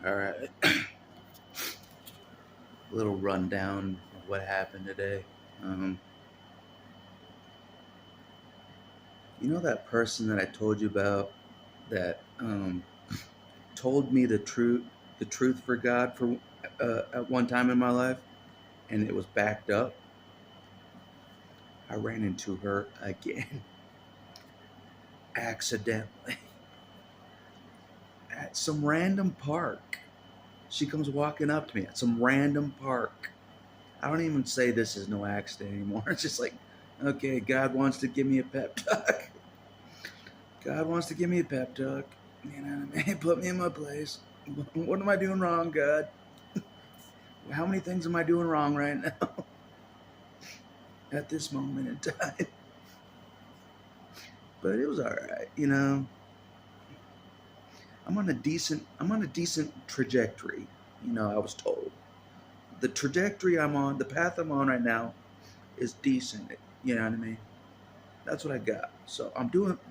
All right. A little rundown of what happened today. Um, you know that person that I told you about that told me the truth for God for at one time in my life, and it was backed up. I ran into her again, accidentally, at some random park. She comes walking up to me at some random park. I don't even say this is no accident anymore. It's just like, okay, God wants to give me a pep talk. God wants to give me a pep talk. You know what I mean? Put me in my place. What am I doing wrong, God? How many things am I doing wrong right now at this moment in time? But it was all right, you know. I'm on a decent trajectory. You know, I was told the trajectory I'm on, the path I'm on right now, is decent. You know what I mean? That's what I got. So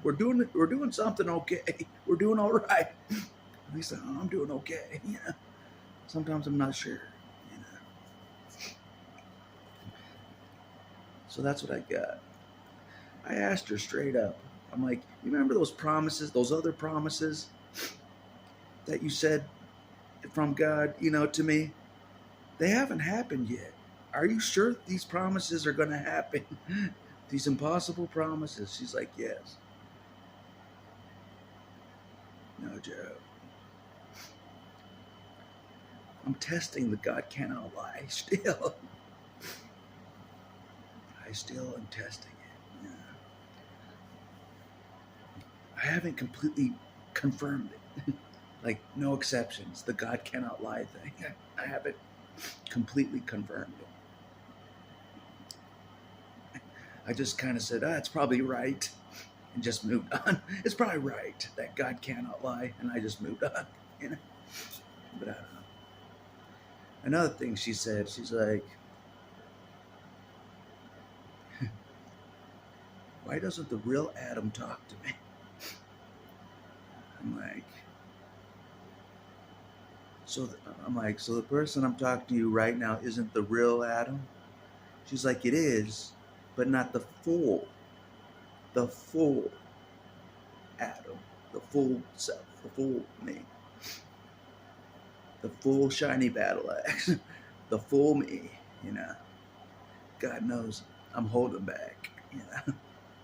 we're doing something okay. We're doing all right. At least I'm doing okay. You know. Sometimes I'm not sure. You know. So that's what I got. I asked her straight up. I'm like, you remember those promises, those other promises that you said from God, you know, to me? They haven't happened yet. Are you sure these promises are going to happen? These impossible promises. She's like, yes. No joke. I'm testing the God cannot lie still. I still am testing it. Yeah. I haven't completely confirmed it. Like, no exceptions. The God cannot lie thing. I haven't completely confirmed it. I just kind of said, it's probably right, and just moved on. It's probably right that God cannot lie, and I just moved on. You know? But I don't know. Another thing she said, she's like, why doesn't the real Adam talk to me? I'm like, so I'm like, so the person I'm talking to you right now isn't the real Adam? She's like, it is, but not the full Adam, the full self, the full me, the full shiny battle axe, the full me, you know. God knows I'm holding back, you know,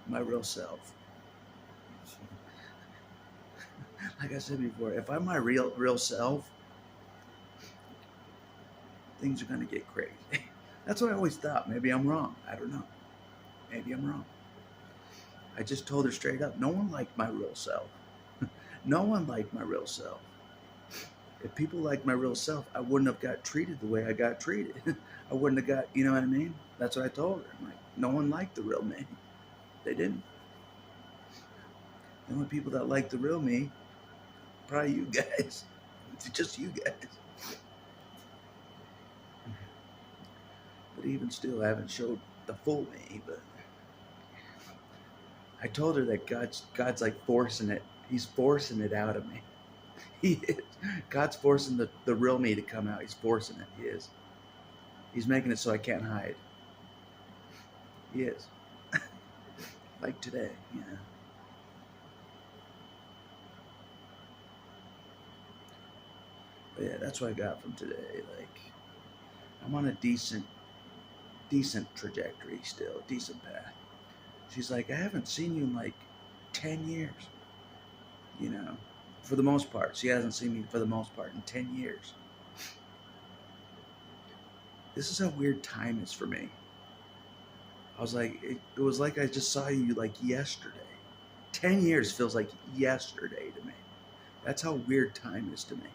my real self. Like I said before, if I'm my real self, things are gonna get crazy. That's what I always thought. Maybe I'm wrong. I don't know. Maybe I'm wrong. I just told her straight up, no one liked my real self. No one liked my real self. If people liked my real self, I wouldn't have got treated the way I got treated. I wouldn't have got, you know what I mean? That's what I told her. I'm like, no one liked the real me. They didn't. The only people that liked the real me, probably you guys. Just you guys. But even still, I haven't showed the full me. But I told her that God's like forcing it. He's forcing it out of me. He is. God's forcing the real me to come out. He's forcing it. He is. He's making it so I can't hide. He is. Like today, you know. But yeah, that's what I got from today. Like, I'm on a decent trajectory still, decent path. She's like, I haven't seen you in like 10 years, you know, for the most part. She hasn't seen me for the most part in 10 years. This is how weird time is for me. I was like, it was like I just saw you like yesterday. 10 years feels like yesterday to me. That's how weird time is to me.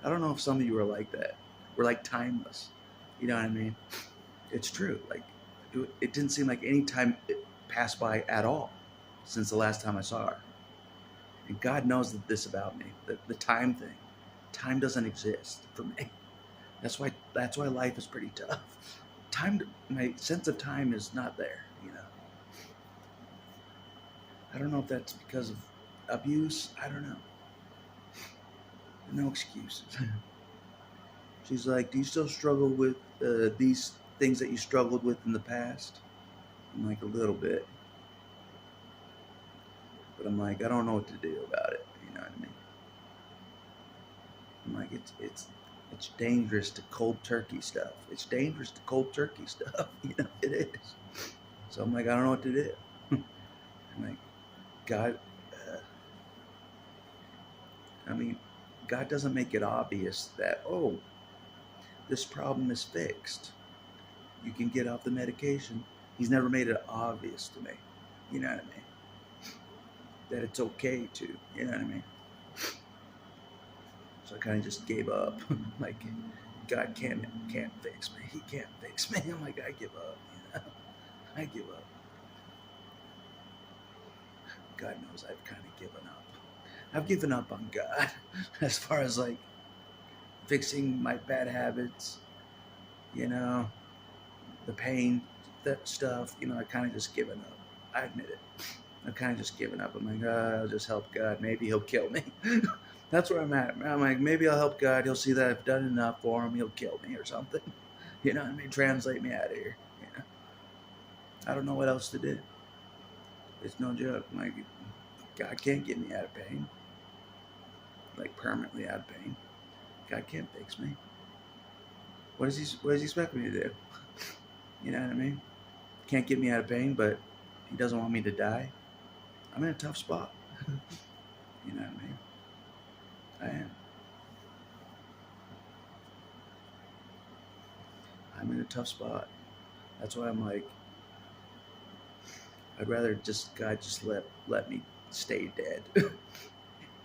I don't know if some of you are like that. We're like timeless. You know what I mean? It's true. Like, it didn't seem like any time it passed by at all since the last time I saw her. And God knows this about me, the time thing. Time doesn't exist for me. That's why life is pretty tough. My sense of time is not there. You know. I don't know if that's because of abuse. I don't know. No excuses. She's like, do you still struggle with these things that you struggled with in the past? I'm like, a little bit. But I'm like, I don't know what to do about it. You know what I mean? I'm like, it's dangerous to cold turkey stuff. It's dangerous to cold turkey stuff. You know, it is. So I'm like, I don't know what to do. I'm like, God, uh, I mean, God doesn't make it obvious that, oh, this problem is fixed. You can get off the medication. He's never made it obvious to me. You know what I mean? That it's okay to. You know what I mean? So I kind of just gave up. Like, God can't fix me. He can't fix me. I'm like, I give up. You know? I give up. God knows I've kind of given up. I've given up on God as far as like fixing my bad habits, you know, the pain, that stuff, you know, I kind of just given up. I admit it. I've kind of just given up. I'm like, I'll just help God. Maybe he'll kill me. That's where I'm at. I'm like, maybe I'll help God. He'll see that I've done enough for him. He'll kill me or something. You know what I mean? Translate me out of here. You know? I don't know what else to do. It's no joke. Like, God can't get me out of pain. Like, permanently out of pain. God can't fix me. What does he expect me to do? You know what I mean? Can't get me out of pain, but he doesn't want me to die. I'm in a tough spot. You know what I mean? I am. I'm in a tough spot. That's why I'm like, I'd rather God just let me stay dead.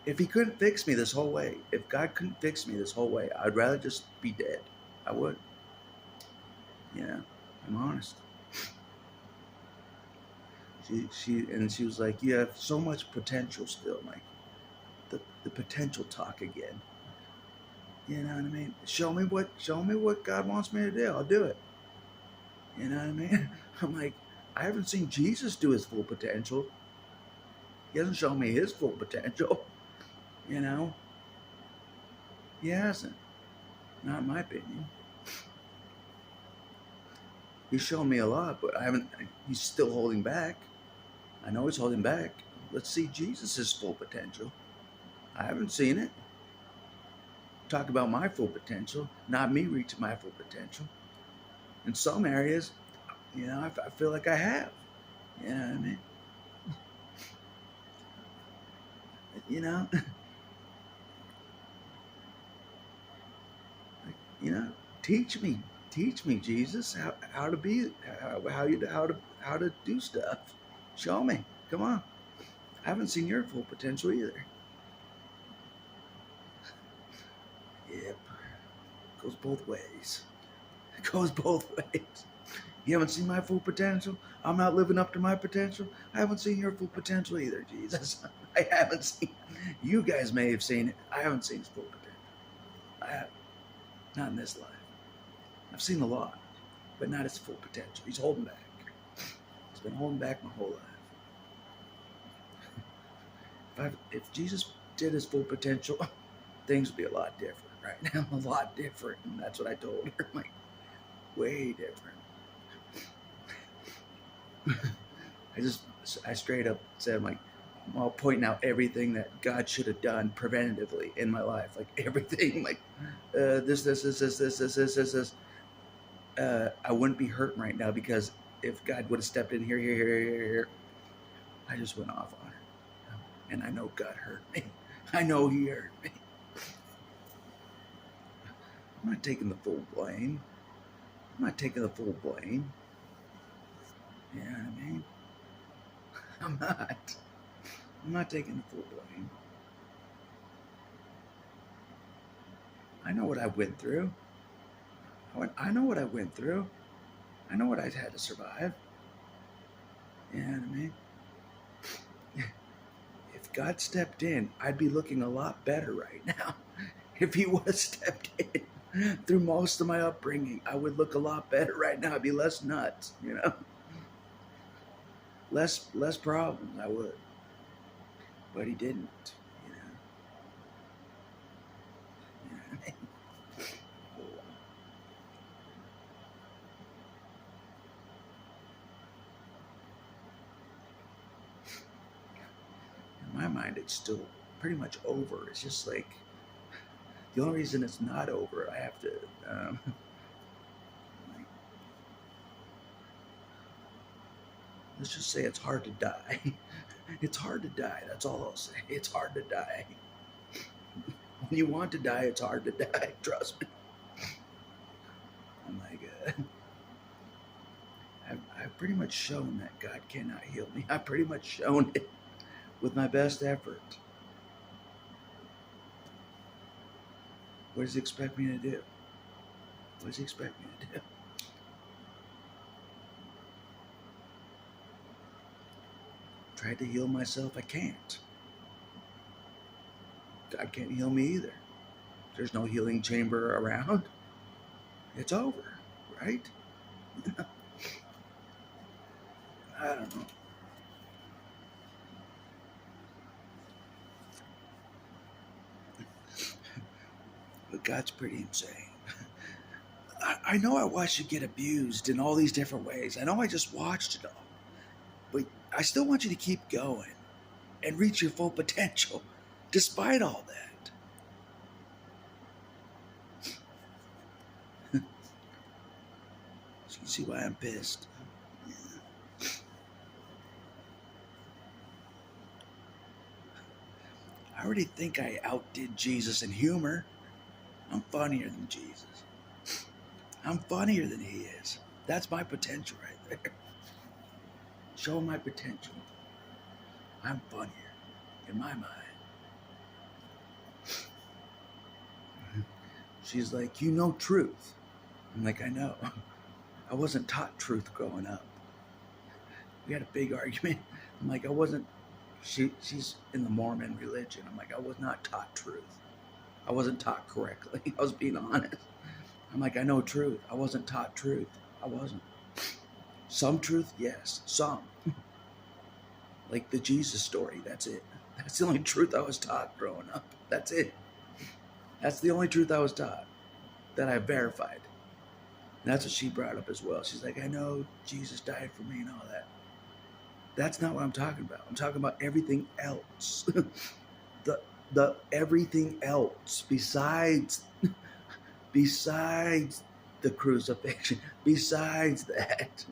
If he couldn't fix me this whole way, if God couldn't fix me this whole way, I'd rather just be dead. I would. You know, I'm honest. She was like, you have so much potential still. I'm like, the potential talk again. You know what I mean? Show me what God wants me to do. I'll do it. You know what I mean? I'm like, I haven't seen Jesus do his full potential. He hasn't shown me his full potential. You know? He hasn't. Not in my opinion. He's shown me a lot, but he's still holding back. I know he's holding back. Let's see Jesus' full potential. I haven't seen it. Talk about my full potential, not me reaching my full potential. In some areas, you know, I feel like I have. You know what I mean? You know? You know, teach me, Jesus, how to be, how to do stuff. Show me. Come on. I haven't seen your full potential either. Yep. Goes both ways. It goes both ways. You haven't seen my full potential. I'm not living up to my potential. I haven't seen your full potential either, Jesus. I haven't seen. You guys may have seen it. I haven't seen his full potential. I haven't. Not in this life. I've seen a lot, but not his full potential. He's holding back. He's been holding back my whole life. If Jesus did his full potential, things would be a lot different right now. A lot different. And that's what I told her. Like, way different. I straight up said, like, while pointing out everything that God should have done preventatively in my life, like everything, like this. I wouldn't be hurting right now because if God would have stepped in here, I just went off on her, and I know God hurt me. I know He hurt me. I'm not taking the full blame. I'm not taking the full blame. You know what I mean? I'm not taking the full blame. I know what I went through. I know what I went through. I know what I had to survive. You know what I mean? If God stepped in, I'd be looking a lot better right now. If He would have stepped in through most of my upbringing, I would look a lot better right now. I'd be less nuts, you know? Less problems, I would. But He didn't, you know? mind, it's still pretty much over. It's just like the only reason it's not over, I have to. Let's just say it's hard to die. It's hard to die. That's all I'll say. It's hard to die. When you want to die, it's hard to die. Trust me. I'm like, I've pretty much shown that God cannot heal me. I've pretty much shown it with my best effort. What does he expect me to do? What does he expect me to do? Tried to heal myself, I can't. God can't heal me either. There's no healing chamber around. It's over, right? I don't know. But God's pretty insane. I know I watched you get abused in all these different ways. I know I just watched it all. But I still want you to keep going and reach your full potential despite all that. So you see why I'm pissed. I already think I outdid Jesus in humor. I'm funnier than Jesus. I'm funnier than he is. That's my potential right there. Show my potential. I'm funnier in my mind. She's like, you know truth. I'm like, I know. I wasn't taught truth growing up. We had a big argument. I'm like, I wasn't. She's in the Mormon religion. I'm like, I was not taught truth. I wasn't taught correctly. I was being honest. I'm like, I know truth. I wasn't taught truth. I wasn't. Some truth, yes. Some. Like the Jesus story, that's it. That's the only truth I was taught growing up. That's it. That's the only truth I was taught that I verified. And that's what she brought up as well. She's like, I know Jesus died for me and all that. That's not what I'm talking about. I'm talking about everything else. the everything else besides the crucifixion, besides that.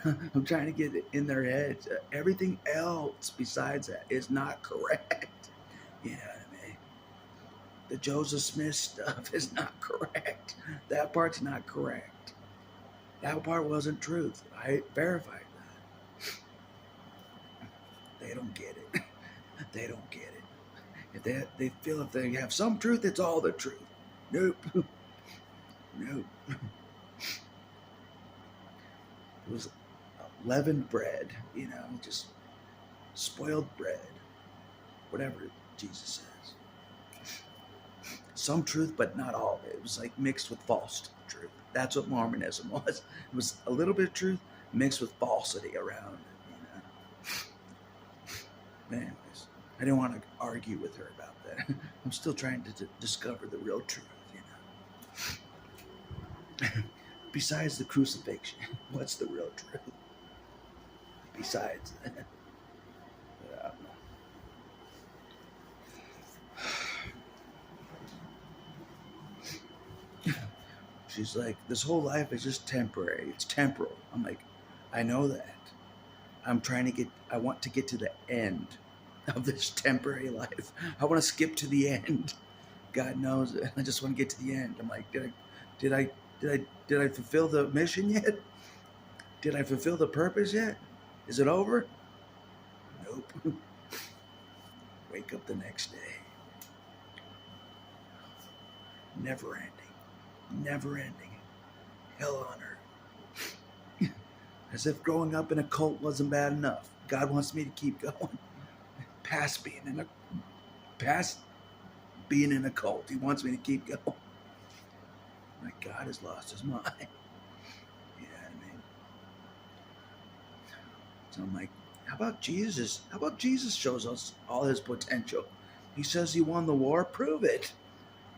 I'm trying to get it in their heads. Everything else besides that is not correct. You know what I mean? The Joseph Smith stuff is not correct. That part's not correct. That part wasn't truth. I verified that. They don't get it. They don't get it. If they feel if they have some truth, it's all the truth. Nope. Nope. It was leavened bread, you know, just spoiled bread, whatever Jesus says. Some truth, but not all of it. It was like mixed with false truth. That's what Mormonism was. It was a little bit of truth mixed with falsity around it, you know. Anyways, I didn't want to argue with her about that. I'm still trying to discover the real truth, you know. Besides the crucifixion, what's the real truth? Besides that, I don't know. She's like, this whole life is just temporary. It's temporal. I'm like, I know that. I want to get to the end of this temporary life. I want to skip to the end. God knows it. I just want to get to the end. I'm like, did I fulfill the mission yet? Did I fulfill the purpose yet? Is it over? Nope. Wake up the next day. Never ending. Never ending. Hell on earth. As if growing up in a cult wasn't bad enough. God wants me to keep going. Past being in a cult. He wants me to keep going. My God has lost his mind. You know what I mean? So I'm like, how about Jesus? How about Jesus shows us all his potential? He says he won the war. Prove it.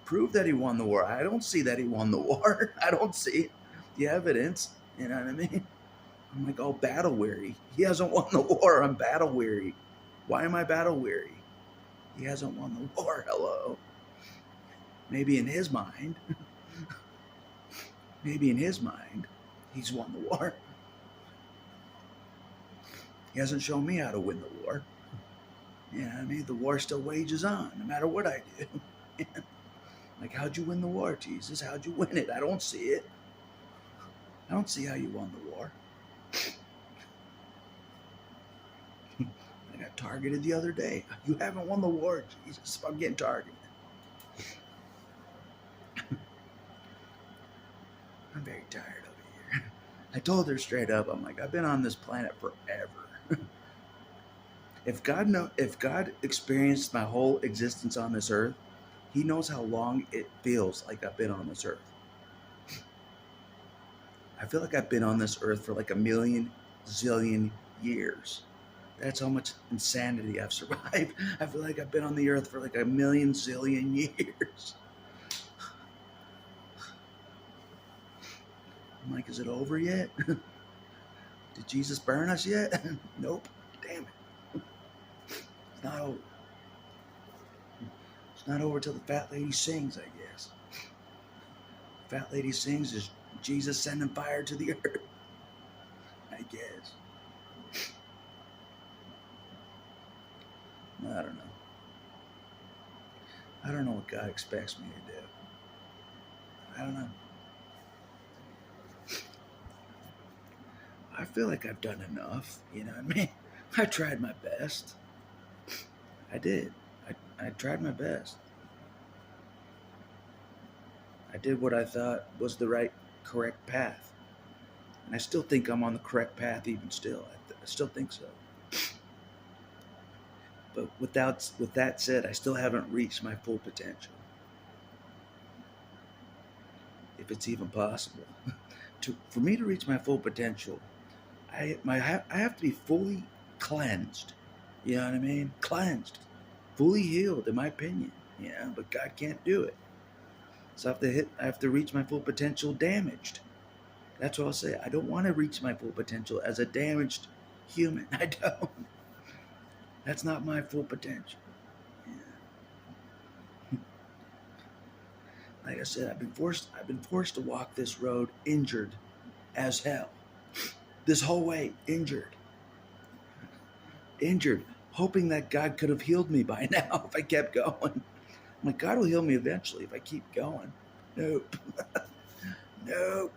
Prove that he won the war. I don't see that he won the war. I don't see the evidence. You know what I mean? I'm like, oh, battle weary. He hasn't won the war. I'm battle weary. Why am I battle weary? He hasn't won the war. Hello. Maybe in his mind, he's won the war. He hasn't shown me how to win the war. Yeah, I mean, the war still wages on, no matter what I do. Like, how'd you win the war, Jesus? How'd you win it? I don't see it. I don't see how you won the war. I got targeted the other day. You haven't won the war, Jesus. I'm getting targeted. I'm very tired over here. I told her straight up, I'm like, I've been on this planet forever. If God experienced my whole existence on this earth, he knows how long it feels like I've been on this earth. I feel like I've been on this earth for like a million zillion years. That's how much insanity I've survived. I feel like I've been on the earth for like a million zillion years. I'm like, is it over yet? Did Jesus burn us yet? Nope. Damn it. It's not over. It's not over till the fat lady sings, I guess. The fat lady sings is Jesus sending fire to the earth, I guess. I don't know. I don't know what God expects me to do. I don't know. I feel like I've done enough, you know what I mean? I tried my best. I did. I tried my best. I did what I thought was the right, correct path. And I still think I'm on the correct path even still. I still think so. But with that said, I still haven't reached my full potential. If it's even possible. For me to reach my full potential, I have to be fully cleansed. You know what I mean? Cleansed. Fully healed, in my opinion. You know, but God can't do it. So I have to reach my full potential damaged. That's what I'll say. I don't want to reach my full potential as a damaged human. I don't. That's not my full potential. Yeah. Like I said, I've been forced to walk this road injured as hell. This whole way, injured, hoping that God could have healed me by now if I kept going. I'm like, God will heal me eventually if I keep going. Nope. Nope.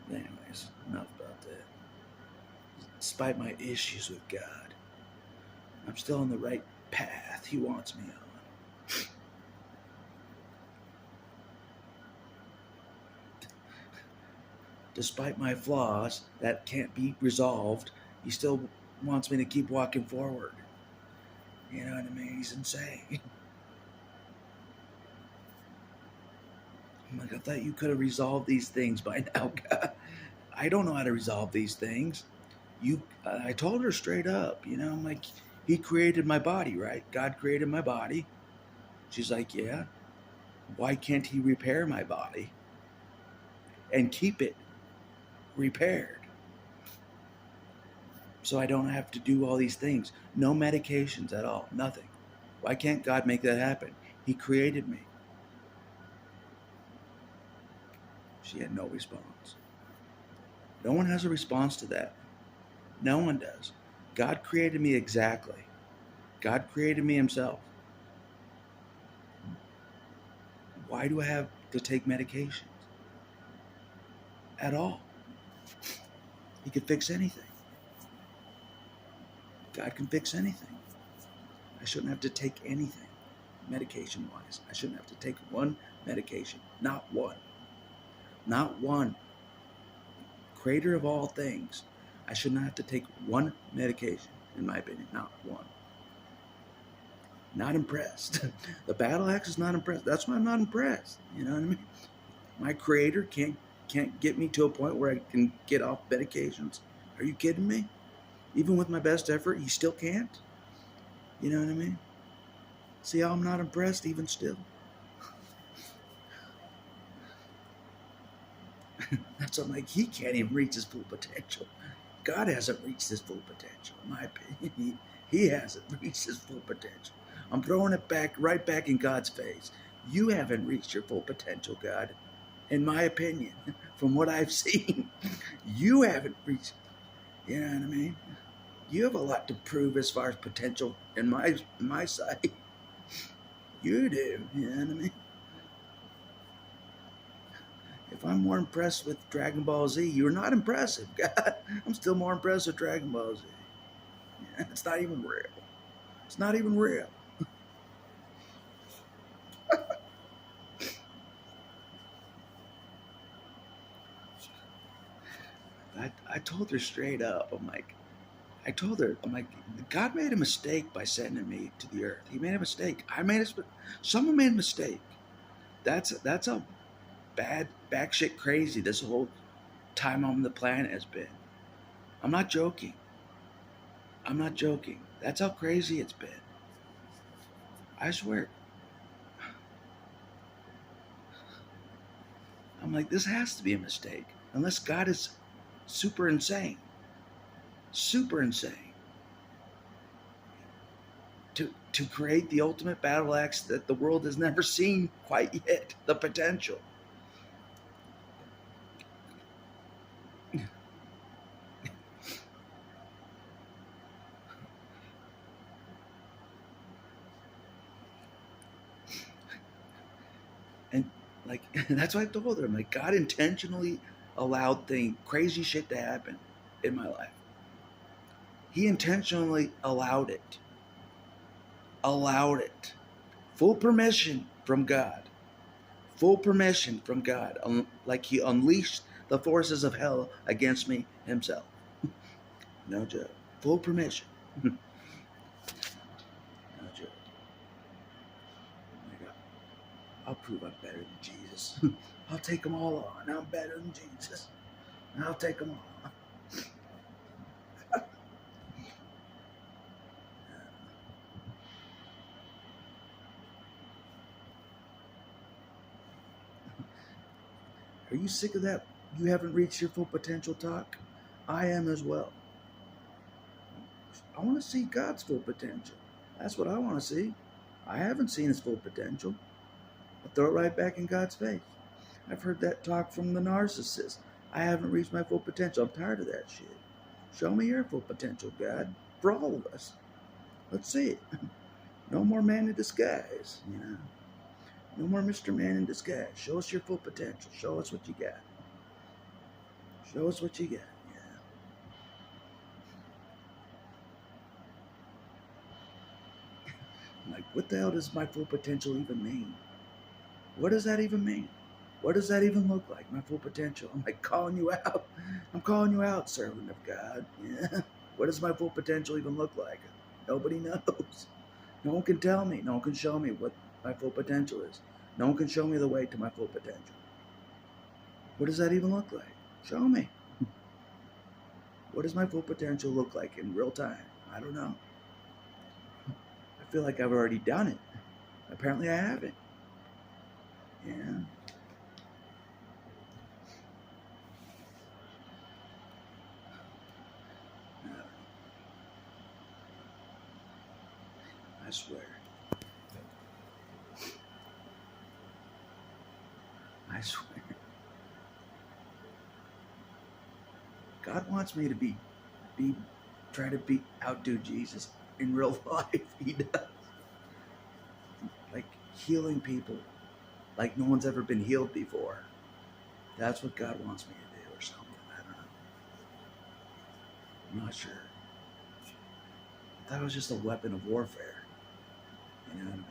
Anyways, enough about that. Despite my issues with God, I'm still on the right path he wants me on. Despite my flaws that can't be resolved, he still wants me to keep walking forward. You know what I mean? He's insane. I'm like, I thought you could have resolved these things by now, God. I don't know how to resolve these things. I told her straight up, you know, I'm like, he created my body, right? God created my body. She's like, yeah. Why can't he repair my body and keep it repaired? So I don't have to do all these things. No medications at all. Nothing. Why can't God make that happen? He created me. She had no response. No one has a response to that. No one does. God created me exactly. God created me himself. Why do I have to take medications? At all. He could fix anything. God can fix anything. I shouldn't have to take anything, medication-wise. I shouldn't have to take one medication. Not one. Not one. Creator of all things. I should not have to take one medication, in my opinion. Not one. Not impressed. The battle axe is not impressed. That's why I'm not impressed. You know what I mean? My creator can't get me to a point where I can get off medications. Are you kidding me? Even with my best effort, he still can't. You know what I mean? See how I'm not impressed even still? That's what I'm like, he can't even reach his full potential. God hasn't reached his full potential, in my opinion. He hasn't reached his full potential. I'm throwing it back, right back in God's face. You haven't reached your full potential, God. In my opinion, from what I've seen, you haven't reached, you know what I mean? You have a lot to prove as far as potential in my side. You do, you know what I mean? If I'm more impressed with Dragon Ball Z, you're not impressive, God. I'm still more impressed with Dragon Ball Z. Yeah, it's not even real. It's not even real. I told her straight up, I told her, I'm like, God made a mistake by sending me to the earth. He made a mistake. Someone made a mistake. That's how bad, back shit crazy this whole time on the planet has been. I'm not joking. I'm not joking. That's how crazy it's been. I swear. I'm like, this has to be a mistake. Unless God is super insane. Super insane. To create the ultimate battle axe that the world has never seen quite yet. The potential. And like that's what I told her. I'm like, God intentionally allowed crazy shit to happen in my life. He intentionally allowed it. Allowed it. Full permission from God. Full permission from God. Like he unleashed the forces of hell against me himself. No joke. Full permission. No joke. Oh my God. I'll prove I'm better than Jesus. I'll take them all on. I'm better than Jesus. I'll take them all on. Are you sick of that? You haven't reached your full potential talk? I am as well. I want to see God's full potential. That's what I want to see. I haven't seen his full potential. I'll throw it right back in God's face. I've heard that talk from the narcissist. I haven't reached my full potential. I'm tired of that shit. Show me your full potential, God, for all of us. Let's see it. No more man in disguise, you know. No more Mr. Man in disguise. Show us your full potential. Show us what you got. Show us what you got. Yeah. I'm like, what the hell does my full potential even mean? What does that even mean? What does that even look like, my full potential? I'm like calling you out. I'm calling you out, servant of God. Yeah. What does my full potential even look like? Nobody knows. No one can tell me. No one can show me what my full potential is. No one can show me the way to my full potential. What does that even look like? Show me. What does my full potential look like in real time? I don't know. I feel like I've already done it. Apparently I haven't. Yeah. I swear. I swear. God wants me to try to outdo Jesus in real life. He does. Like healing people like no one's ever been healed before. That's what God wants me to do or something. I don't know. I'm not sure. I thought it was just a weapon of warfare. You know what I mean?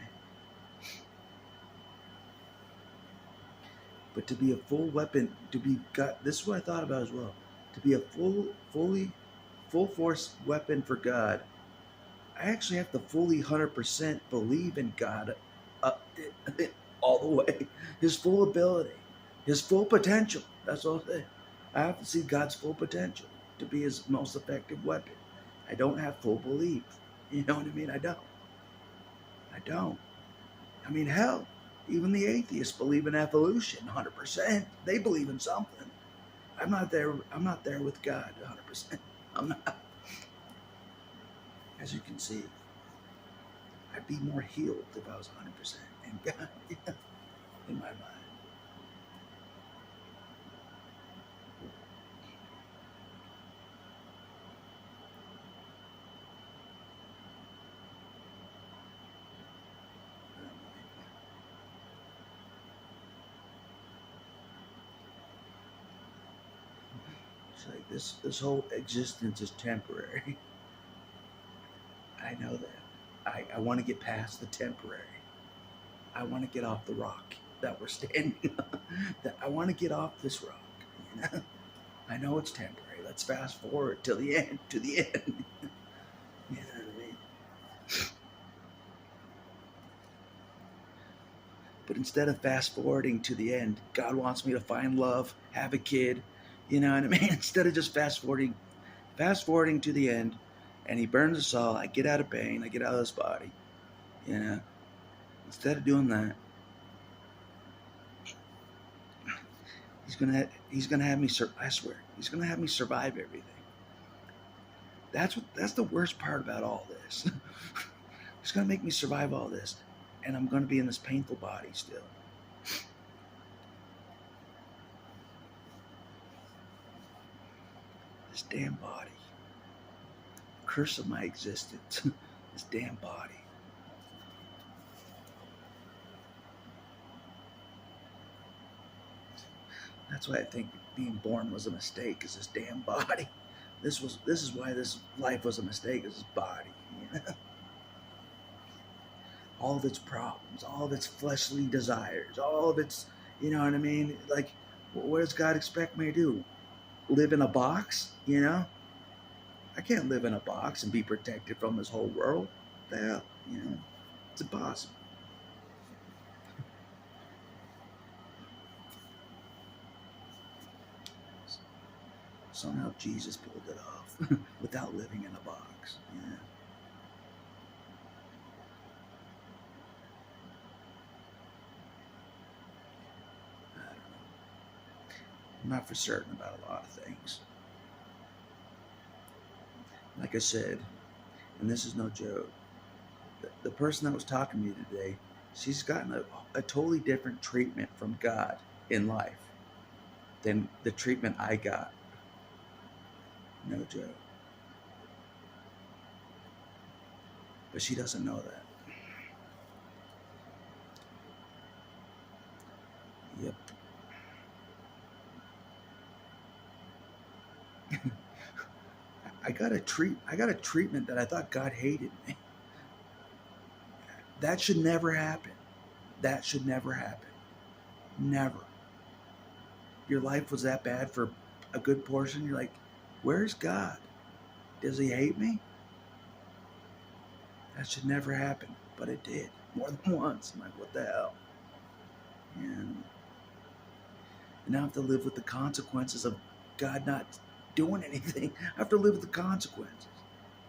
But to be a full weapon, this is what I thought about as well. To be a full force weapon for God, I actually have to fully 100% believe in God all the way. His full ability, his full potential. That's all I'm saying. I have to see God's full potential to be his most effective weapon. I don't have full belief. You know what I mean? I don't. I mean, hell, even the atheists believe in evolution 100%. They believe in something. I'm not there. I'm not there with God 100%. I'm not. As you can see, I'd be more healed if I was 100% in God, in my mind. It's like this whole existence is temporary. I know that. I want to get past the temporary. I want to get off the rock that we're standing on. That I want to get off this rock. You know? I know it's temporary. Let's fast forward till the end, to the end. You know what I mean? But instead of fast forwarding to the end, God wants me to find love, have a kid. You know what I mean? Instead of just fast forwarding to the end, and He burns us all. I get out of pain. I get out of this body. You know, instead of doing that, He's gonna have me. I swear, He's gonna have me survive everything. That's the worst part about all this. He's gonna make me survive all this, and I'm gonna be in this painful body still. This damn body. Curse of my existence. This damn body. That's why I think being born was a mistake. Is this damn body. This is why this life was a mistake. Is this body. You know? All of its problems, all of its fleshly desires, all of its, you know what I mean? Like, what does God expect me to do? Live in a box? You know? I can't live in a box and be protected from this whole world. What the hell? You know? It's impossible. Somehow Jesus pulled it off without living in a box. Yeah. I don't know. I'm not for certain about a lot of things. Like I said, and this is no joke, the person that was talking to me today, she's gotten a totally different treatment from God in life than the treatment I got. No joke. But she doesn't know that. Yep. I got a treatment that I thought God hated me. That should never happen. That should never happen. Never. Your life was that bad for a good portion. You're like, where's God? Does He hate me? That should never happen. But it did. More than once. I'm like, what the hell? And now I have to live with the consequences of God not doing anything. I have to live with the consequences.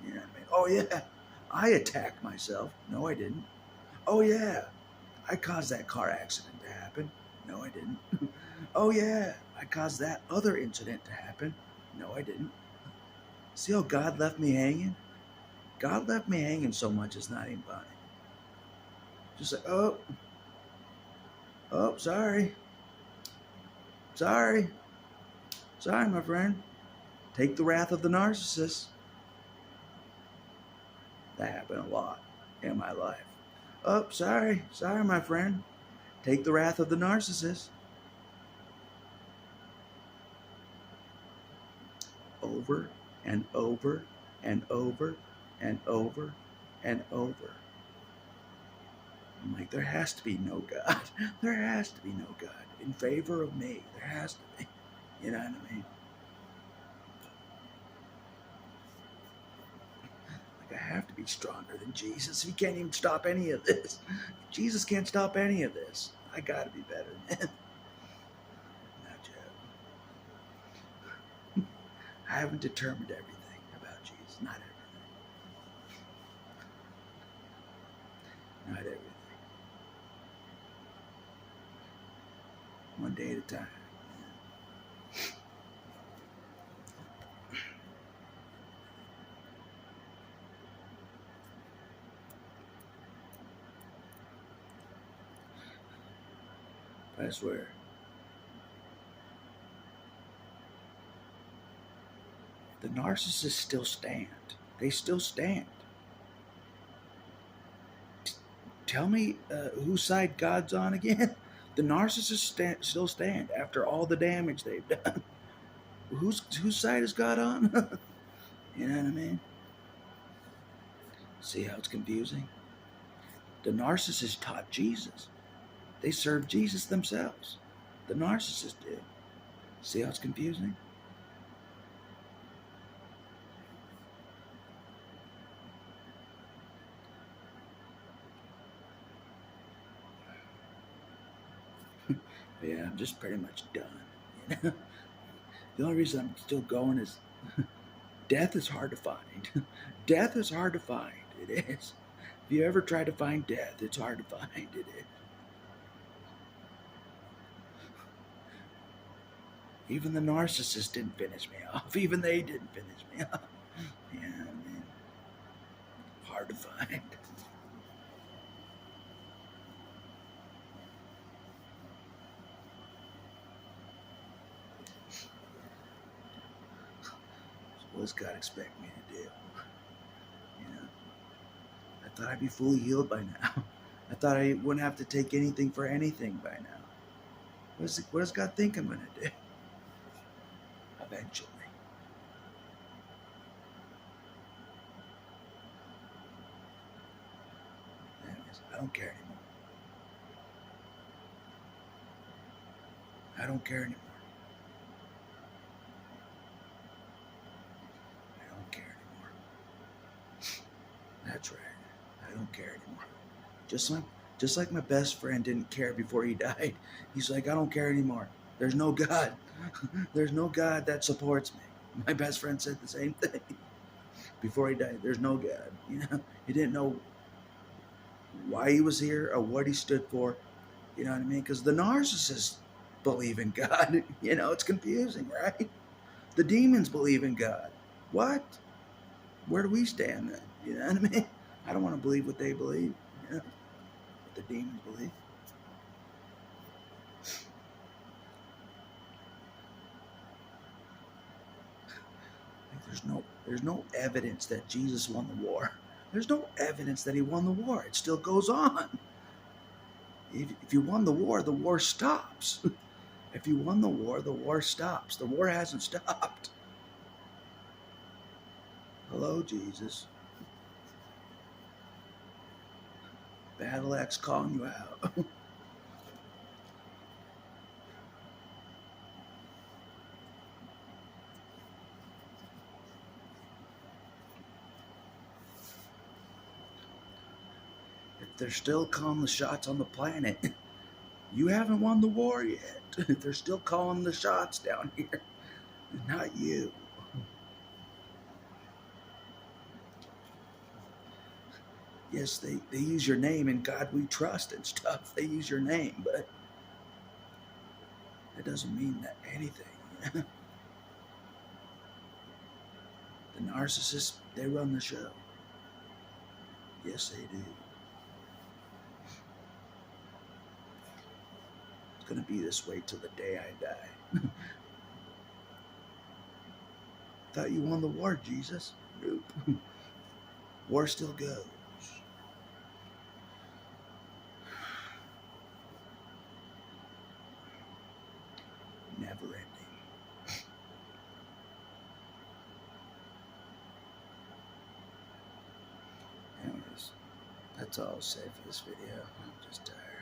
You know what I mean? Oh, yeah. I attacked myself. No, I didn't. Oh, yeah. I caused that car accident to happen. No, I didn't. Oh, yeah. I caused that other incident to happen. No, I didn't. See how God left me hanging? God left me hanging so much it's not even funny. Just like, oh, sorry. Sorry, my friend. Take the wrath of the narcissist. That happened a lot in my life. Oh, sorry, my friend. Take the wrath of the narcissist. Over and over and over and over and over. I'm like, there has to be no God. There has to be no God in favor of me. There has to be. You know what I mean? Like, I have to be stronger than Jesus. He can't even stop any of this. Jesus can't stop any of this. I got to be better than him. Not yet. I haven't determined everything about Jesus. Not everything. Not everything. One day at a time. I swear. The narcissists still stand. They still stand. Tell me whose side God's on again? The narcissists still stand after all the damage they've done. Whose side is God on? You know what I mean? See how it's confusing? The narcissist taught Jesus. They served Jesus themselves. The narcissist did. See how it's confusing? Yeah, I'm just pretty much done. You know? The only reason I'm still going is death is hard to find. Death is hard to find. It is. If you ever try to find death, it's hard to find. It is. Even the narcissist didn't finish me off. Even they didn't finish me off. Yeah, man. Hard to find. What's God expect me to do? You know, I thought I'd be fully healed by now. I thought I wouldn't have to take anything for anything by now. What does God think I'm going to do? Eventually. Anyways, I don't care anymore. I don't care anymore. I don't care anymore. That's right. I don't care anymore. Just like my best friend didn't care before he died. He's like, I don't care anymore. There's no God. There's no God that supports me. My best friend said the same thing before he died. There's no God. You know, he didn't know why he was here or what he stood for. You know what I mean? Because the narcissists believe in God. You know, it's confusing, right? The demons believe in God. What? Where do we stand then? You know what I mean? I don't want to believe what they believe. You know, what the demons believe. There's no evidence that Jesus won the war. There's no evidence that he won the war. It still goes on. If you won the war stops. If you won the war stops. The war hasn't stopped. Hello, Jesus. Battle axe calling you out. If they're still calling the shots on the planet, you haven't won the war yet. They're still calling the shots down here. Not you. Yes, they use your name and God we trust and stuff. They use your name, but that doesn't mean that anything. The narcissists, they run the show. Yes, they do. It's going to be this way till the day I die. Thought you won the war, Jesus. Nope. War still goes. Never ending. Anyways, that's all I'll say for this video. I'm just tired.